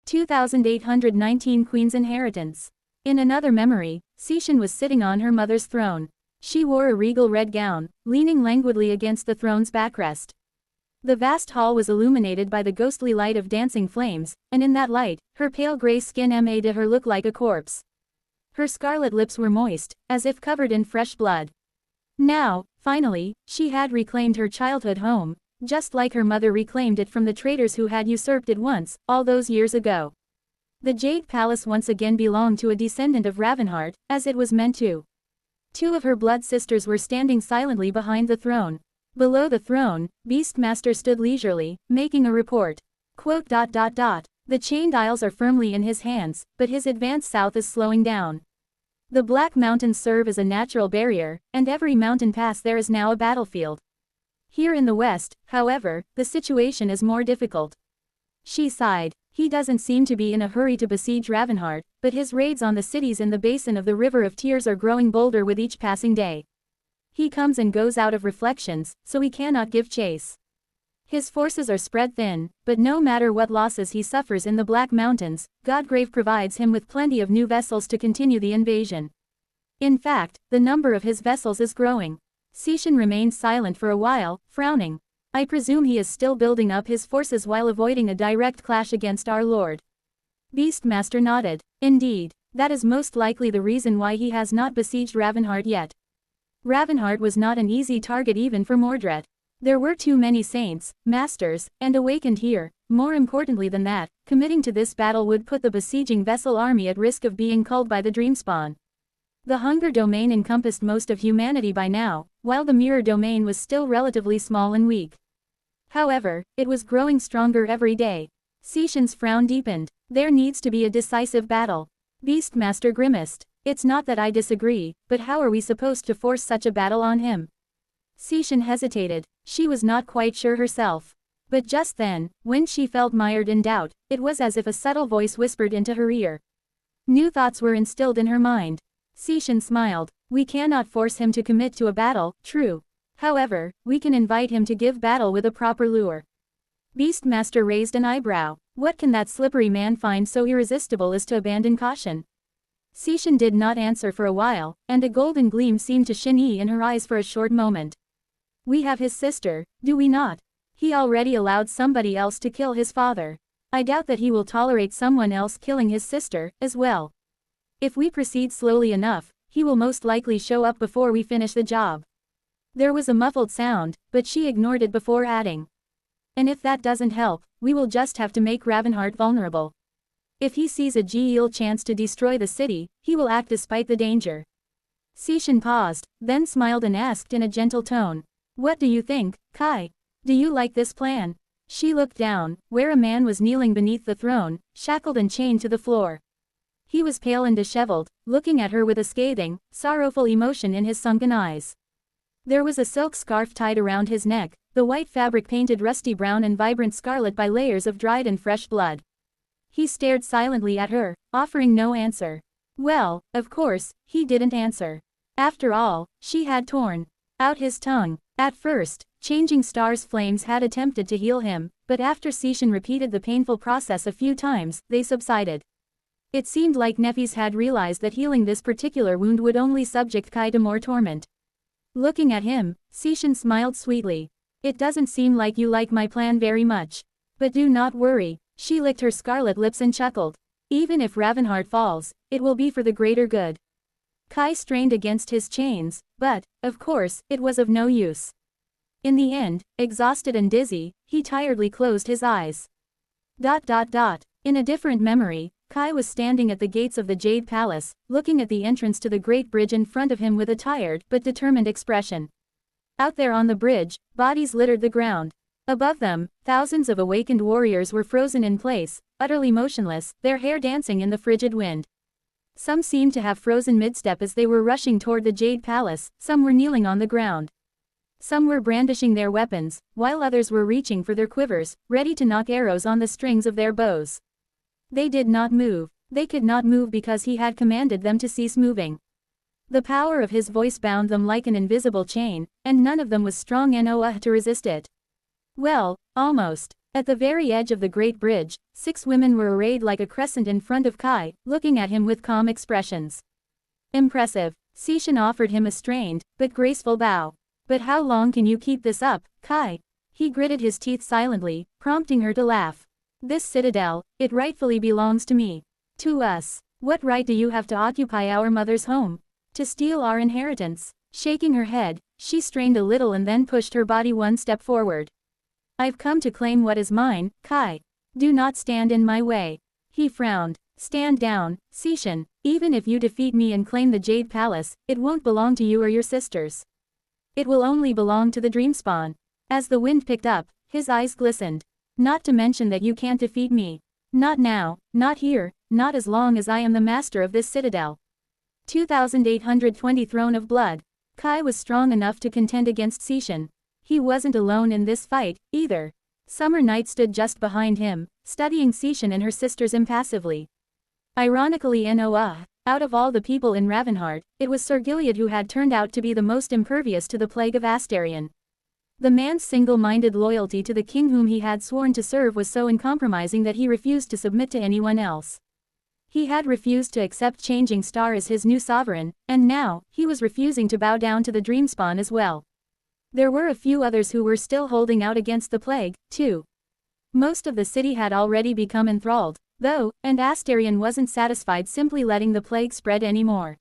2819 Queen's Inheritance. In another memory, Seishan was sitting on her mother's throne. She wore a regal red gown, leaning languidly against the throne's backrest. The vast hall was illuminated by the ghostly light of dancing flames, and in that light, her pale gray skin made her look like a corpse. Her scarlet lips were moist, as if covered in fresh blood. Now, finally, she had reclaimed her childhood home, just like her mother reclaimed it from the traitors who had usurped it once, all those years ago. The Jade Palace once again belonged to a descendant of Ravenheart, as it was meant to. Two of her blood sisters were standing silently behind the throne. Below the throne, Beastmaster stood leisurely, making a report. Quote, "The chained isles are firmly in his hands, but his advance south is slowing down. The Black Mountains serve as a natural barrier, and every mountain pass there is now a battlefield. Here in the west, however, the situation is more difficult." She sighed. He doesn't seem to be in a hurry to besiege Ravenheart, but his raids on the cities in the basin of the River of Tears are growing bolder with each passing day. He comes and goes out of reflections, so he cannot give chase. His forces are spread thin, but no matter what losses he suffers in the Black Mountains, Godgrave provides him with plenty of new vessels to continue the invasion. In fact, the number of his vessels is growing. Seishan remained silent for a while, frowning. I presume he is still building up his forces while avoiding a direct clash against our lord. Beastmaster nodded. Indeed, that is most likely the reason why he has not besieged Ravenheart yet. Ravenheart was not an easy target even for Mordred. There were too many saints, masters, and awakened here. More importantly than that, committing to this battle would put the besieging vessel army at risk of being culled by the Dreamspawn. The Hunger Domain encompassed most of humanity by now, while the Mirror Domain was still relatively small and weak. However, it was growing stronger every day. Seishan's frown deepened. There needs to be a decisive battle. Beastmaster grimaced. It's not that I disagree, but how are we supposed to force such a battle on him? Seishan hesitated. She was not quite sure herself. But just then, when she felt mired in doubt, it was as if a subtle voice whispered into her ear. New thoughts were instilled in her mind. Seishan smiled. We cannot force him to commit to a battle, true. However, we can invite him to give battle with a proper lure. Beastmaster raised an eyebrow. What can that slippery man find so irresistible as to abandon caution? Seishan did not answer for a while, and a golden gleam seemed to shine in her eyes for a short moment. We have his sister, do we not? He already allowed somebody else to kill his father. I doubt that he will tolerate someone else killing his sister, as well. If we proceed slowly enough, he will most likely show up before we finish the job. There was a muffled sound, but she ignored it before adding. And if that doesn't help, we will just have to make Ravenheart vulnerable. If he sees a real chance to destroy the city, he will act despite the danger. Seishan paused, then smiled and asked in a gentle tone. What do you think, Kai? Do you like this plan? She looked down, where a man was kneeling beneath the throne, shackled and chained to the floor. He was pale and disheveled, looking at her with a scathing, sorrowful emotion in his sunken eyes. There was a silk scarf tied around his neck, the white fabric painted rusty brown and vibrant scarlet by layers of dried and fresh blood. He stared silently at her, offering no answer. Well, of course, he didn't answer. After all, she had torn out his tongue. At first, Changing Star's flames had attempted to heal him, but after Seishan repeated the painful process a few times, they subsided. It seemed like Nefis had realized that healing this particular wound would only subject Kai to more torment. Looking at him, Seishan smiled sweetly. It doesn't seem like you like my plan very much. But do not worry. She licked her scarlet lips and chuckled. Even if Ravenheart falls, it will be for the greater good. Kai strained against his chains, but, of course, it was of no use. In the end, exhausted and dizzy, he tiredly closed his eyes. In a different memory, Kai was standing at the gates of the Jade Palace, looking at the entrance to the great bridge in front of him with a tired but determined expression. Out there on the bridge, bodies littered the ground. Above them, thousands of awakened warriors were frozen in place, utterly motionless, their hair dancing in the frigid wind. Some seemed to have frozen mid-step as they were rushing toward the Jade Palace, some were kneeling on the ground. Some were brandishing their weapons, while others were reaching for their quivers, ready to knock arrows on the strings of their bows. They did not move. They could not move because he had commanded them to cease moving. The power of his voice bound them like an invisible chain, and none of them was strong enough to resist it. Well, almost. At the very edge of the Great Bridge, 6 women were arrayed like a crescent in front of Kai, looking at him with calm expressions. Impressive. Sishan offered him a strained, but graceful bow. But how long can you keep this up, Kai? He gritted his teeth silently, prompting her to laugh. This citadel, it rightfully belongs to me. To us. What right do you have to occupy our mother's home? To steal our inheritance? Shaking her head, she strained a little and then pushed her body one step forward. I've come to claim what is mine, Kai. Do not stand in my way. He frowned. Stand down, Sishan. Even if you defeat me and claim the Jade Palace, it won't belong to you or your sisters. It will only belong to the Dreamspawn. As the wind picked up, his eyes glistened. Not to mention that you can't defeat me. Not now, not here, not as long as I am the master of this citadel. 2820 Throne of Blood. Kai was strong enough to contend against Sishan. He wasn't alone in this fight, either. Summer Night stood just behind him, studying Sishan and her sisters impassively. Ironically out of all the people in Ravenheart, it was Sir Gilead who had turned out to be the most impervious to the plague of Astarion. The man's single-minded loyalty to the king whom he had sworn to serve was so uncompromising that he refused to submit to anyone else. He had refused to accept Changing Star as his new sovereign, and now, he was refusing to bow down to the Dreamspawn as well. There were a few others who were still holding out against the plague, too. Most of the city had already become enthralled, though, and Astarion wasn't satisfied simply letting the plague spread anymore.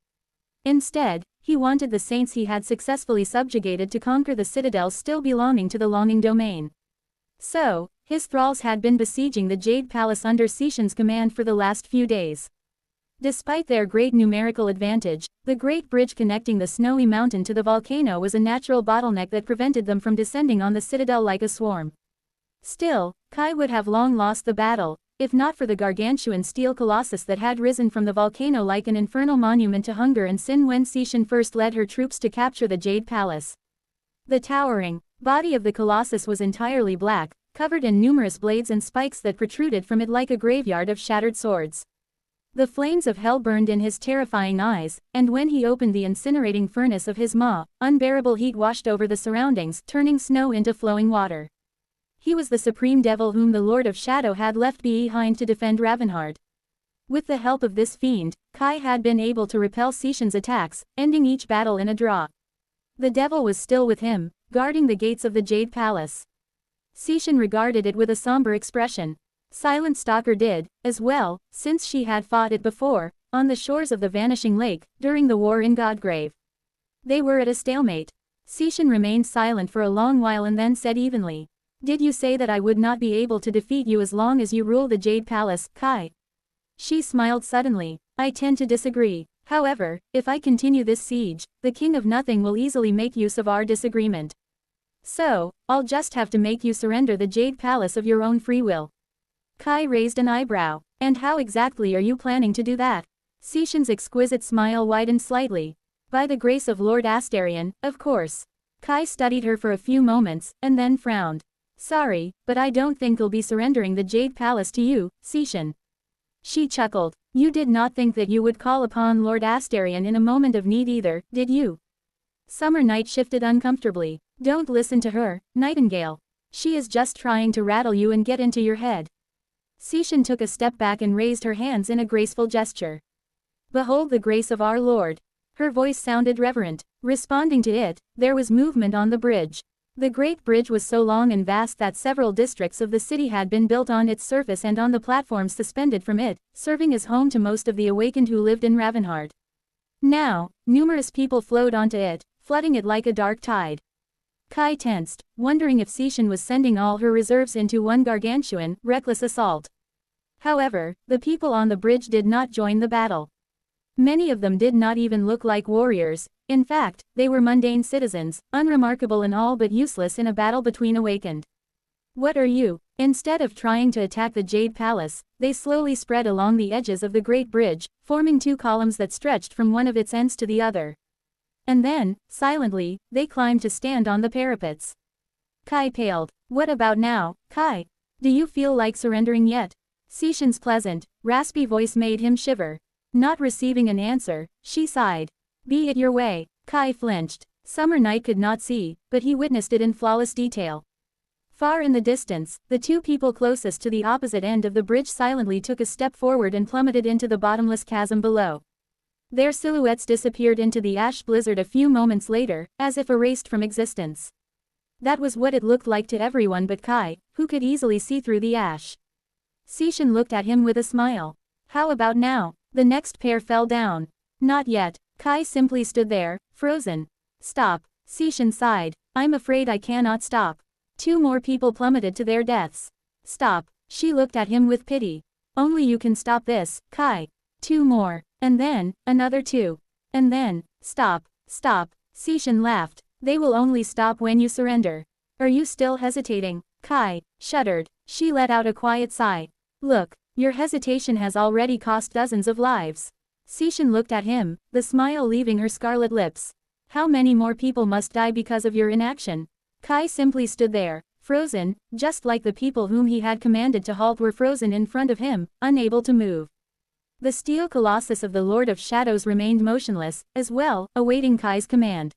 Instead, he wanted the saints he had successfully subjugated to conquer the citadels still belonging to the Longing Domain. So, his thralls had been besieging the Jade Palace under Sishan's command for the last few days. Despite their great numerical advantage, the great bridge connecting the snowy mountain to the volcano was a natural bottleneck that prevented them from descending on the citadel like a swarm. Still, Kai would have long lost the battle, if not for the gargantuan steel colossus that had risen from the volcano like an infernal monument to hunger and sin when Sishan first led her troops to capture the Jade Palace. The towering body of the colossus was entirely black, covered in numerous blades and spikes that protruded from it like a graveyard of shattered swords. The flames of hell burned in his terrifying eyes, and when he opened the incinerating furnace of his maw, unbearable heat washed over the surroundings, turning snow into flowing water. He was the supreme devil whom the Lord of Shadow had left behind to defend Ravenheart. With the help of this fiend, Kai had been able to repel Sishan's attacks, ending each battle in a draw. The devil was still with him, guarding the gates of the Jade Palace. Sishan regarded it with a somber expression. Silent Stalker did, as well, since she had fought it before, on the shores of the Vanishing Lake, during the war in Godgrave. They were at a stalemate. Sishan remained silent for a long while and then said evenly, "Did you say that I would not be able to defeat you as long as you rule the Jade Palace, Kai?" She smiled suddenly. "I tend to disagree. However, if I continue this siege, the King of Nothing will easily make use of our disagreement. So, I'll just have to make you surrender the Jade Palace of your own free will." Kai raised an eyebrow. "And how exactly are you planning to do that?" Sishan's exquisite smile widened slightly. "By the grace of Lord Astarion, of course." Kai studied her for a few moments, and then frowned. "Sorry, but I don't think I'll be surrendering the Jade Palace to you, Sishan." She chuckled. "You did not think that you would call upon Lord Astarion in a moment of need either, did you?" Summer Night shifted uncomfortably. "Don't listen to her, Nightingale. She is just trying to rattle you and get into your head." Sishan took a step back and raised her hands in a graceful gesture. "Behold the grace of our Lord." Her voice sounded reverent. Responding to it, there was movement on the bridge. The great bridge was so long and vast that several districts of the city had been built on its surface and on the platforms suspended from it, serving as home to most of the awakened who lived in Ravenheart. Now, numerous people flowed onto it, flooding it like a dark tide. Kai tensed, wondering if Sishan was sending all her reserves into one gargantuan, reckless assault. However, the people on the bridge did not join the battle. Many of them did not even look like warriors. In fact, they were mundane citizens, unremarkable and all but useless in a battle between awakened. "What are you?" Instead of trying to attack the Jade Palace, they slowly spread along the edges of the great bridge, forming 2 columns that stretched from one of its ends to the other. And then, silently, they climbed to stand on the parapets. Kai paled. "What about now, Kai? Do you feel like surrendering yet?" Sishan's pleasant, raspy voice made him shiver. Not receiving an answer, she sighed. "Be it your way." Kai flinched. Summer Night could not see, but he witnessed it in flawless detail. Far in the distance, the two people closest to the opposite end of the bridge silently took a step forward and plummeted into the bottomless chasm below. Their silhouettes disappeared into the ash blizzard a few moments later, as if erased from existence. That was what it looked like to everyone but Kai, who could easily see through the ash. Seishin looked at him with a smile. How about now? The next pair fell down. Not yet. Kai simply stood there, frozen. Stop. Seishin sighed. I'm afraid I cannot stop. Two more people plummeted to their deaths. Stop. She looked at him with pity. Only you can stop this, Kai. Two more. And then, another two. And then, stop. Stop. Seishin laughed. They will only stop when you surrender. Are you still hesitating? Kai shuddered. She let out a quiet sigh. Look, your hesitation has already cost dozens of lives. Seishin looked at him, the smile leaving her scarlet lips. How many more people must die because of your inaction? Kai simply stood there, frozen, just like the people whom he had commanded to halt were frozen in front of him, unable to move. The steel colossus of the Lord of Shadows remained motionless, as well, awaiting Kai's command.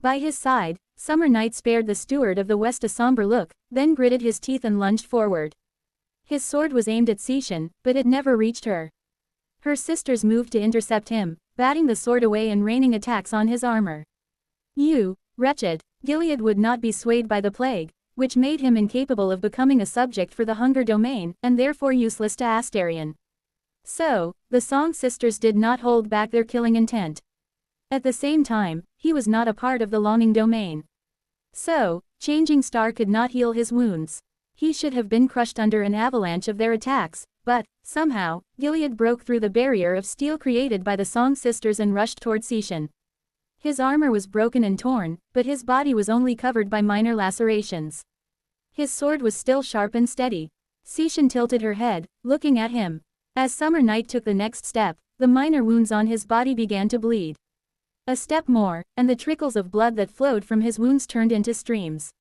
By his side, Summer Knight spared the steward of the West a somber look, then gritted his teeth and lunged forward. His sword was aimed at Seishin, but it never reached her. Her sisters moved to intercept him, batting the sword away and raining attacks on his armor. You, wretched! Gilead would not be swayed by the plague, which made him incapable of becoming a subject for the Hunger Domain, and therefore useless to Astarion. So, the Song sisters did not hold back their killing intent. At the same time, he was not a part of the Longing Domain. So, Changing Star could not heal his wounds. He should have been crushed under an avalanche of their attacks, but, somehow, Gilead broke through the barrier of steel created by the Song sisters and rushed toward Seishin. His armor was broken and torn, but his body was only covered by minor lacerations. His sword was still sharp and steady. Seishin tilted her head, looking at him. As Summer Knight took the next step, the minor wounds on his body began to bleed. A step more, and the trickles of blood that flowed from his wounds turned into streams.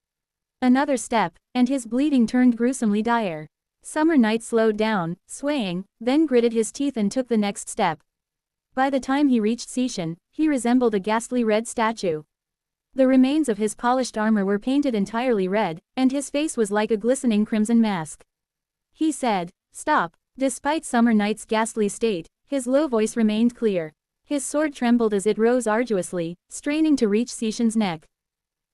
Another step, and his bleeding turned gruesomely dire. Summer Knight slowed down, swaying, then gritted his teeth and took the next step. By the time he reached Seishin, he resembled a ghastly red statue. The remains of his polished armor were painted entirely red, and his face was like a glistening crimson mask. He said, "Stop." Despite Summer Knight's ghastly state, his low voice remained clear. His sword trembled as it rose arduously, straining to reach Seishin's neck.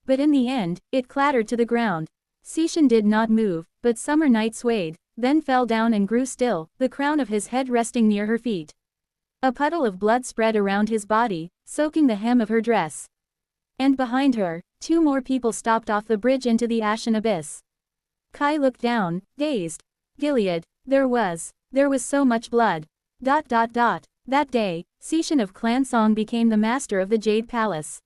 But in the end, it clattered to the ground. Seishin did not move, but Summer Knight swayed, then fell down and grew still, the crown of his head resting near her feet. A puddle of blood spread around his body, soaking the hem of her dress. And behind her, two more people stopped off the bridge into the ashen abyss. Kai looked down, dazed. Gilead, there was so much blood. That day, Seishin of Clan Song became the master of the Jade Palace.